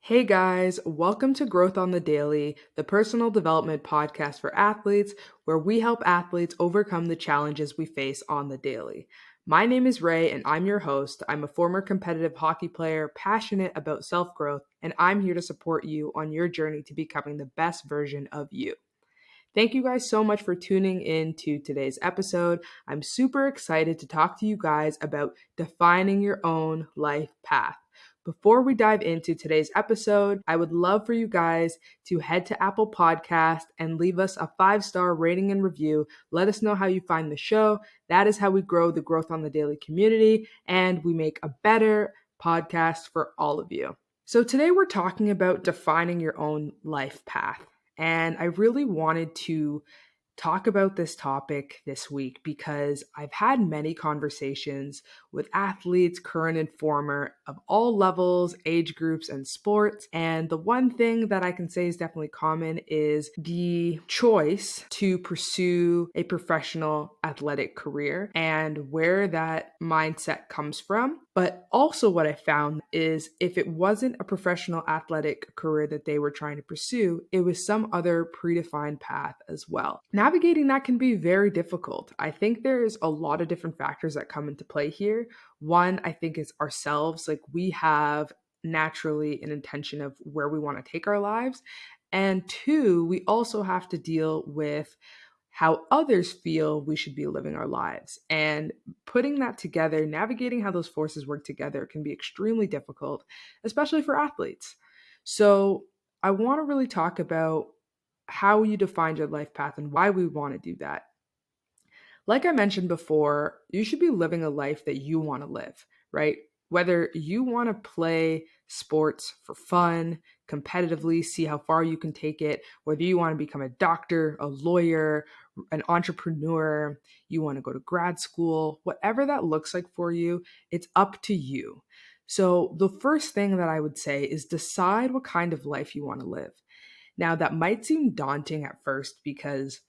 Hey guys, welcome to Growth on the Daily, the personal development podcast for athletes, where we help athletes overcome the challenges we face on the daily. My name is Ray, and I'm your host. I'm a former competitive hockey player, passionate about self growth, and I'm here to support you on your journey to becoming the best version of you. Thank you guys so much for tuning in to today's episode. I'm super excited to talk to you guys about defining your own life path. Before we dive into today's episode, I would love for you guys to head to Apple Podcast and leave us a 5-star rating and review. Let us know how you find the show. That is how we grow the Growth on the Daily community, and we make a better podcast for all of you. So today we're talking about defining your own life path. And I really wanted to talk about this topic this week because I've had many conversations with athletes, current and former, of all levels, age groups, and sports. And the one thing that I can say is definitely common is the choice to pursue a professional athletic career and where that mindset comes from. But also, what I found is if it wasn't a professional athletic career that they were trying to pursue, it was some other predefined path as well. Navigating that can be very difficult. I think there's a lot of different factors that come into play here. One, I think, is ourselves. Like, we have naturally an intention of where we want to take our lives. And two, we also have to deal with how others feel we should be living our lives. And putting that together, navigating how those forces work together can be extremely difficult, especially for athletes. So I want to really talk about how you defined your life path and why we want to do that. Like I mentioned before, you should be living a life that you want to live, right? Whether you want to play sports for fun, competitively, see how far you can take it, whether you want to become a doctor, a lawyer, an entrepreneur, you want to go to grad school, whatever that looks like for you, it's up to you. So, the first thing that I would say is decide what kind of life you want to live. Now, that might seem daunting at first because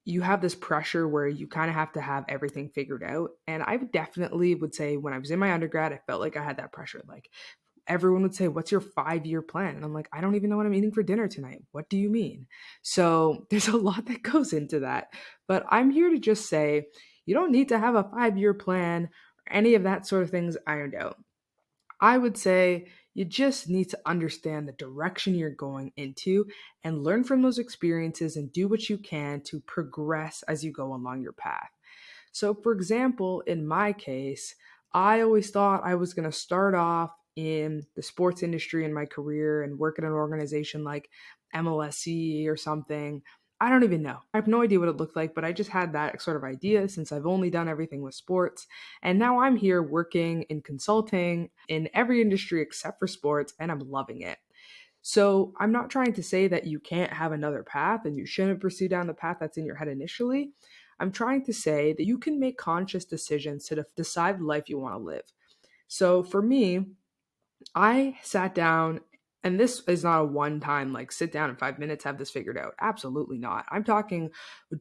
you have this pressure where you kind of have to have everything figured out. And I definitely would say when I was in my undergrad, I felt like I had that pressure. Like everyone would say, "What's your 5-year plan?" And I'm like, "I don't even know what I'm eating for dinner tonight. What do you mean?" So there's a lot that goes into that. But I'm here to just say, you don't need to have a 5-year plan or any of that sort of things ironed out. I would say you just need to understand the direction you're going into and learn from those experiences and do what you can to progress as you go along your path. So, for example, in my case, I always thought I was going to start off in the sports industry in my career and work at an organization like MLSE or something. I don't even know. I have no idea what it looked like, but I just had that sort of idea since I've only done everything with sports. And now I'm here working in consulting in every industry except for sports, and I'm loving it. So I'm not trying to say that you can't have another path and you shouldn't pursue down the path that's in your head initially. I'm trying to say that you can make conscious decisions to decide the life you want to live. So for me, I sat down, and this is not a one time, like sit down in 5 minutes, have this figured out. Absolutely not. I'm talking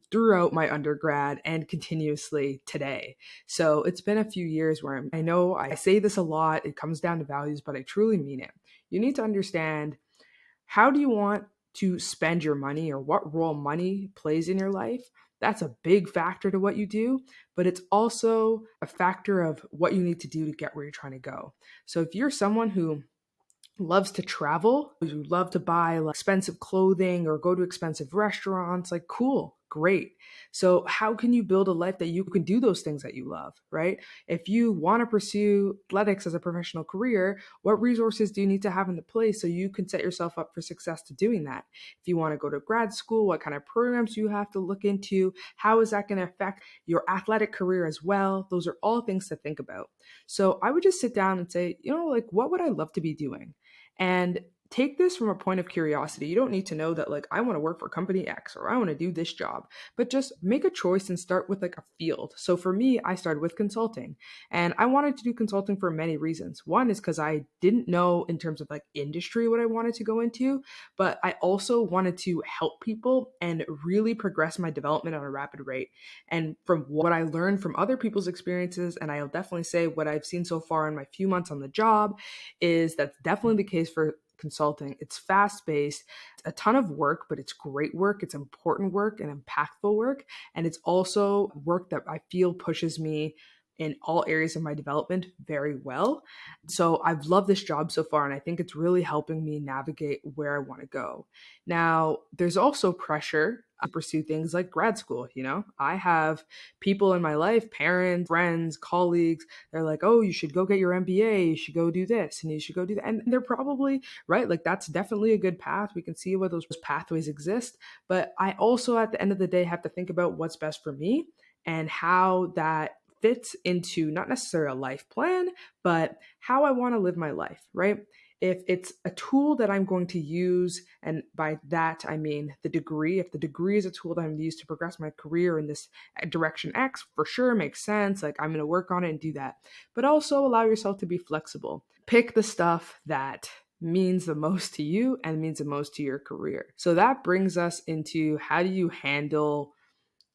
throughout my undergrad and continuously today. So it's been a few years where I know I say this a lot, it comes down to values, but I truly mean it. You need to understand, how do you want to spend your money or what role money plays in your life? That's a big factor to what you do, but it's also a factor of what you need to do to get where you're trying to go. So if you're someone who loves to travel, you love to buy like expensive clothing or go to expensive restaurants, like cool, great. So how can you build a life that you can do those things that you love, right? If you want to pursue athletics as a professional career, what resources do you need to have in the place so you can set yourself up for success to doing that? If you want to go to grad school, what kind of programs do you have to look into? How is that going to affect your athletic career as well? Those are all things to think about. So I would just sit down and say, like, what would I love to be doing? And take this from a point of curiosity. You don't need to know that, like, I want to work for company X or I want to do this job, but just make a choice and start with like a field. So for me, I started with consulting, and I wanted to do consulting for many reasons. One is because I didn't know in terms of like industry what I wanted to go into, but I also wanted to help people and really progress my development at a rapid rate. And from what I learned from other people's experiences, and I'll definitely say what I've seen so far in my few months on the job, is that's definitely the case for consulting. It's fast paced, a ton of work, but it's great work. It's important work and impactful work. And it's also work that I feel pushes me in all areas of my development very well. So I've loved this job so far, and I think it's really helping me navigate where I want to go. Now, there's also pressure to pursue things like grad school. I have people in my life, parents, friends, colleagues, they're like, oh, you should go get your MBA, you should go do this, and you should go do that. And they're probably right. Like, that's definitely a good path. We can see where those pathways exist. But I also, at the end of the day, have to think about what's best for me and how that fits into not necessarily a life plan, but how I want to live my life, right? If it's a tool that I'm going to use, and by that I mean the degree, if the degree is a tool that I'm going to use to progress my career in this direction X, for sure makes sense. Like, I'm going to work on it and do that. But also allow yourself to be flexible. Pick the stuff that means the most to you and means the most to your career. So that brings us into, how do you handle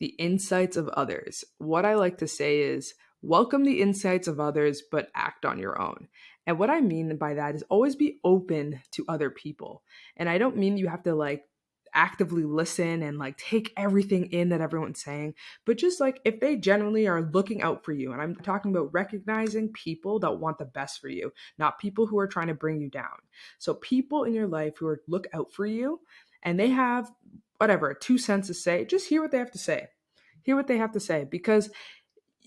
the insights of others? What I like to say is, welcome the insights of others, but act on your own. And what I mean by that is, always be open to other people. And I don't mean you have to like actively listen and like take everything in that everyone's saying, but just like, if they generally are looking out for you, and I'm talking about recognizing people that want the best for you, not people who are trying to bring you down. So people in your life who are look out for you, and they have whatever 2 cents to say, just hear what they have to say. Hear what they have to say, because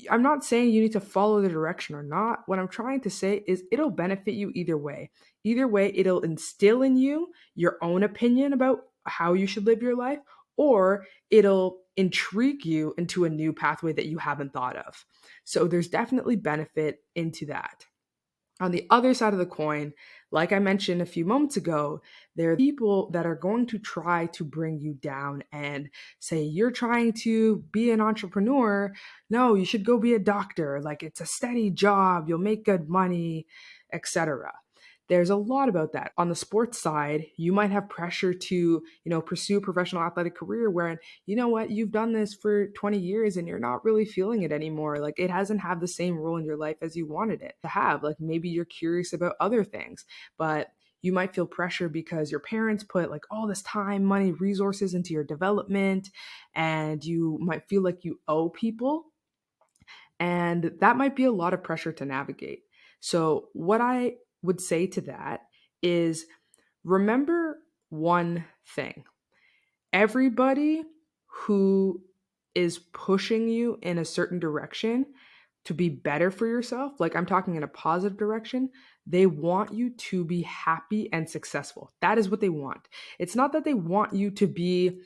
I'm not saying you need to follow the direction or not. What I'm trying to say is, it'll benefit you either way. Either way, it'll instill in you your own opinion about how you should live your life, or it'll intrigue you into a new pathway that you haven't thought of. So there's definitely benefit into that. On the other side of the coin, like I mentioned a few moments ago, there are people that are going to try to bring you down and say, you're trying to be an entrepreneur. No, you should go be a doctor. Like, it's a steady job, you'll make good money, etc. There's a lot about that. On the sports side, you might have pressure to, pursue a professional athletic career where, you know what, you've done this for 20 years and you're not really feeling it anymore. Like, it hasn't had the same role in your life as you wanted it to have. Like, maybe you're curious about other things, but you might feel pressure because your parents put like all this time, money, resources into your development, and you might feel like you owe people. And that might be a lot of pressure to navigate. So, what I would say to that is, remember one thing: everybody who is pushing you in a certain direction to be better for yourself, like, I'm talking in a positive direction, they want you to be happy and successful. That is what they want. It's not that they want you to be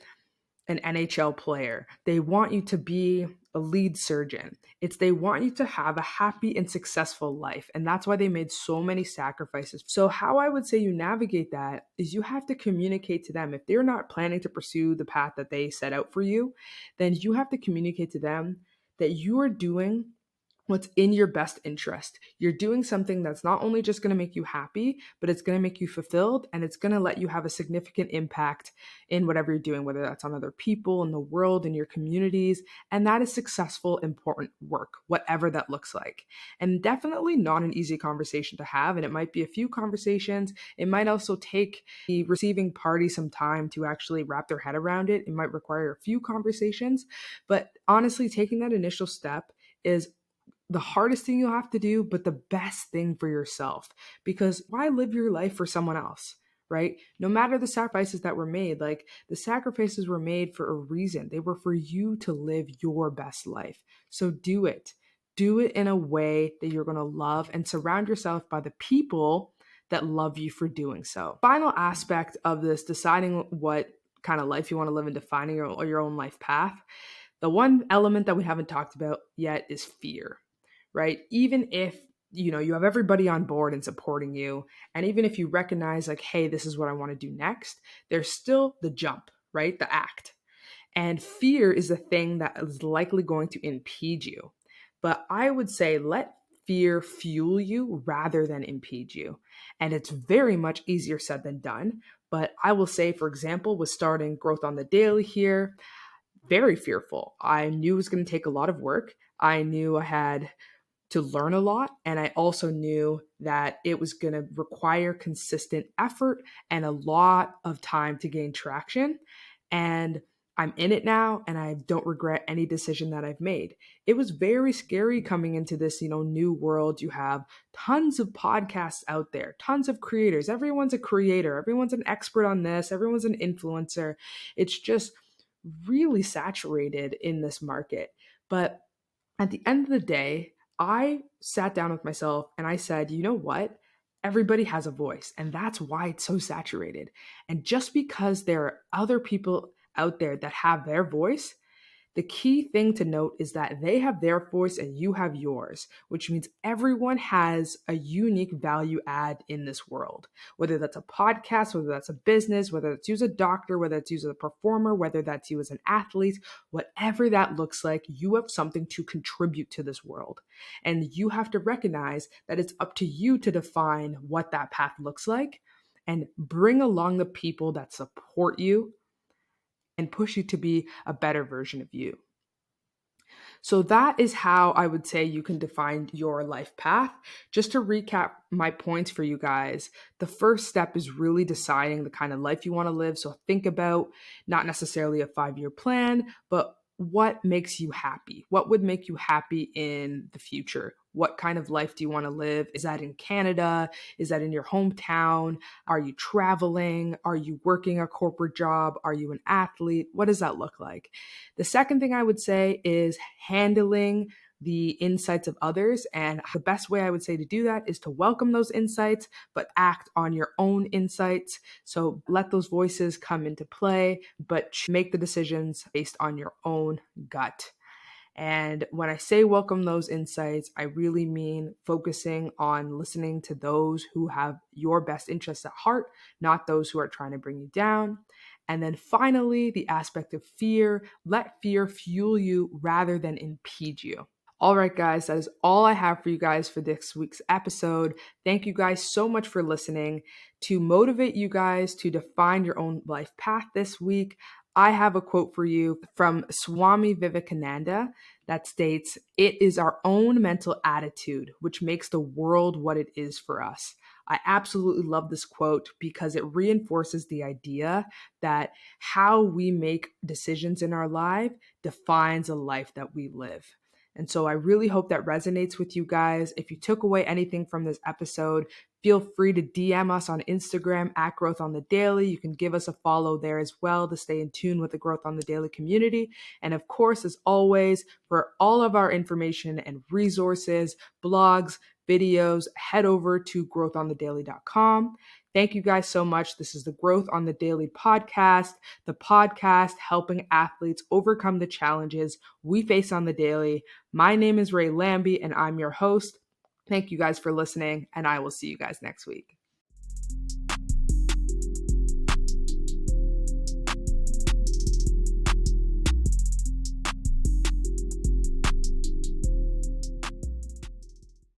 an NHL player. They want you to be a lead surgeon. It's they want you to have a happy and successful life. And that's why they made so many sacrifices. So, how I would say you navigate that is, you have to communicate to them. If they're not planning to pursue the path that they set out for you, then you have to communicate to them that you are doing what's in your best interest. You're doing something that's not only just going to make you happy, but it's going to make you fulfilled, and it's going to let you have a significant impact in whatever you're doing, whether that's on other people in the world, in your communities. And that is successful, important work, whatever that looks like. And definitely not an easy conversation to have. And it might be a few conversations. It might also take the receiving party some time to actually wrap their head around it. It might require a few conversations. But honestly, taking that initial step is the hardest thing you'll have to do, but the best thing for yourself. Because why live your life for someone else, right? No matter the sacrifices that were made, like, the sacrifices were made for a reason. They were for you to live your best life. So do it. Do it in a way that you're going to love, and surround yourself by the people that love you for doing so. Final aspect of this, deciding what kind of life you want to live and defining your own life path. The one element that we haven't talked about yet is fear, right? Even if you have everybody on board and supporting you, and even if you recognize like, hey, this is what I want to do next, there's still the jump, right? The act. And fear is the thing that is likely going to impede you. But I would say, let fear fuel you rather than impede you. And it's very much easier said than done. But I will say, for example, with starting Growth on the Daily here, very fearful. I knew it was going to take a lot of work. I knew I had to learn a lot. And I also knew that it was going to require consistent effort and a lot of time to gain traction. And I'm in it now and I don't regret any decision that I've made. It was very scary coming into this, new world. You have tons of podcasts out there, tons of creators. Everyone's a creator, everyone's an expert on this, everyone's an influencer. It's just really saturated in this market. But at the end of the day, I sat down with myself and I said, you know what? Everybody has a voice, and that's why it's so saturated. And just because there are other people out there that have their voice, the key thing to note is that they have their voice and you have yours, which means everyone has a unique value add in this world. Whether that's a podcast, whether that's a business, whether that's you as a doctor, whether it's you as a performer, whether that's you as an athlete, whatever that looks like, you have something to contribute to this world. And you have to recognize that it's up to you to define what that path looks like and bring along the people that support you and push you to be a better version of you. So that is how I would say you can define your life path. Just to recap my points for you guys, the first step is really deciding the kind of life you want to live. So think about not necessarily a 5-year plan, but what makes you happy? What would make you happy in the future? What kind of life do you want to live? Is that in Canada? Is that in your hometown? Are you traveling? Are you working a corporate job? Are you an athlete? What does that look like? The second thing I would say is handling the insights of others. And the best way I would say to do that is to welcome those insights, but act on your own insights. So let those voices come into play, but make the decisions based on your own gut. And when I say welcome those insights, I really mean focusing on listening to those who have your best interests at heart, not those who are trying to bring you down. And then finally, the aspect of fear. Let fear fuel you rather than impede you. All right, guys, that is all I have for you guys for this week's episode. Thank you guys so much for listening. To motivate you guys to define your own life path this week, I have a quote for you from Swami Vivekananda that states, "It is our own mental attitude which makes the world what it is for us." I absolutely love this quote because it reinforces the idea that how we make decisions in our life defines a life that we live. And so I really hope that resonates with you guys. If you took away anything from this episode, feel free to DM us on Instagram at Growth on the Daily. You can give us a follow there as well to stay in tune with the Growth on the Daily community. And of course, as always, for all of our information and resources, blogs, videos, head over to growthonthedaily.com. Thank you guys so much. This is the Growth on the Daily podcast, the podcast helping athletes overcome the challenges we face on the daily. My name is Ray Lambie, and I'm your host. Thank you guys for listening, and I will see you guys next week.